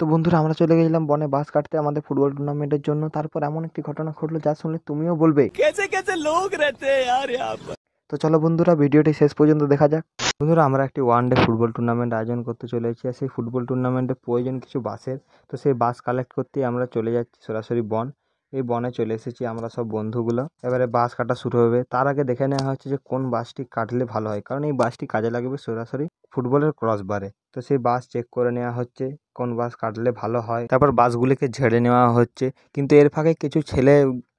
তো বন্ধুরা আমরা চলে গেছিলাম বনে বাঁশ কাটতে আমাদের ফুটবল টুর্নামেন্টের জন্য। তারপর এমন একটি ঘটনা ঘটলো যা শুনলে তুমিও বলবে कैसे कैसे लोग रहते हैं यार यहाँ पर। তো চলো বন্ধুরা ভিডিওটি শেষ পর্যন্ত দেখা যাক। বন্ধুরা আমরা একটি ওয়ানডে ফুটবল টুর্নামেন্ট আয়োজন করতে চলেছি, আর সেই ফুটবল টুর্নামেন্টে প্রয়োজন কিছু বাঁশের। তো সেই বাঁশ কালেক্ট করতেই আমরা চলে যাচ্ছি সরাসরি বন। এই বনে চলে এসেছি আমরা সব বন্ধুগুলো। এবারে বাঁশ কাটা শুরু হবে, তার আগে দেখে নেওয়া হচ্ছে যে কোন বাঁশটি কাটলে ভালো হয়, কারণ এই বাঁশটি কাজে লাগবে সরাসরি ফুটবলের ক্রসবারে। তো সেই বাঁশ চেক করে নেওয়া হচ্ছে কোন বাঁশ কাটলে ভালো হয়, তারপর বাঁশগুলিকে ঝেড়ে নেওয়া হচ্ছে। কিন্তু এর ফাঁকে কিছু ছেলে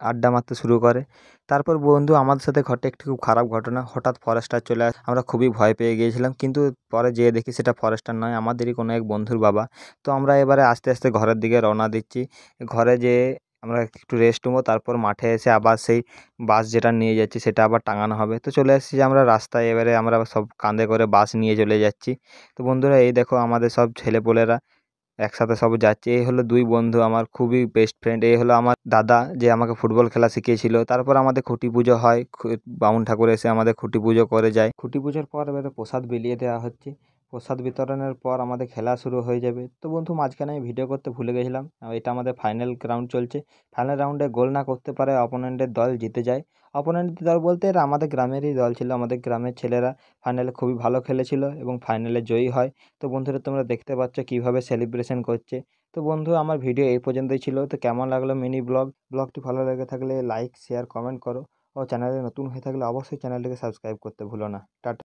আড্ডা মারতে শুরু করে। তারপর বন্ধু আমাদের সাথে ঘটে একটি খুব খারাপ ঘটনা। হঠাৎ ফরেস্টার চলে আসে, আমরা খুবই ভয় পেয়ে গিয়েছিলাম, কিন্তু পরে যেয়ে দেখি সেটা ফরেস্টার নয়, আমাদেরই কোনো এক বন্ধুর বাবা। তো আমরা এবারে আস্তে আস্তে ঘরের দিকে রওনা দিচ্ছি। ঘরে যেয়ে আমরা একটু রেস্ট নেবো, তারপর মাঠে এসে আবার সেই বাস যেটা নিয়ে যাচ্ছি সেটা আবার টাঙানো হবে। তো চলে এসেছি আমরা রাস্তায়, এবারে আমরা সব কাঁধে করে বাস নিয়ে চলে যাচ্ছি। তো বন্ধুরা এই দেখো আমাদের সব ছেলেপুলেরা একসাথে সব যাচ্ছি। এই হলো 2 বন্ধু আমার খুবই বেস্ট ফ্রেন্ড। এই হলো আমার দাদা যে আমাকে ফুটবল খেলা শিখিয়েছিল। তারপর আমাদের খুঁটি পুজো হয়। বামুন ঠাকুর এসে আমাদের খুঁটি পুজো করে যায়। খুঁটি পুজোর পর এবারে প্রসাদ বিলিয়ে দেওয়া হচ্ছে। প্রসাদ বিতরণের পর আমাদের খেলা শুরু হয়ে যাবে। তো বন্ধু মাঝখানে আমি ভিডিও করতে ভুলে গেছিলাম। এটা আমাদের ফাইনাল রাউন্ড চলছে। ফাইনাল রাউন্ডে গোল না করতে পারে অপোনেন্টের দল জিতে যায়। অপোনেন্টের দল বলতে এরা আমাদের গ্রামেরই দল ছিল। আমাদের গ্রামের ছেলেরা ফাইনালে খুবই ভালো খেলেছিল এবং ফাইনালে জয়ী হয়। তো বন্ধুরা তোমরা দেখতে পাচ্ছ কীভাবে সেলিব্রেশন করছে। তো বন্ধু আমার ভিডিও এই পর্যন্তই ছিল। তো কেমন লাগলো মিনি ব্লগটি ভালো লেগে থাকলে লাইক শেয়ার কমেন্ট করো, ও চ্যানেলে নতুন হয়ে থাকলে অবশ্যই চ্যানেলটিকে সাবস্ক্রাইব করতে ভুলো না। টাটা।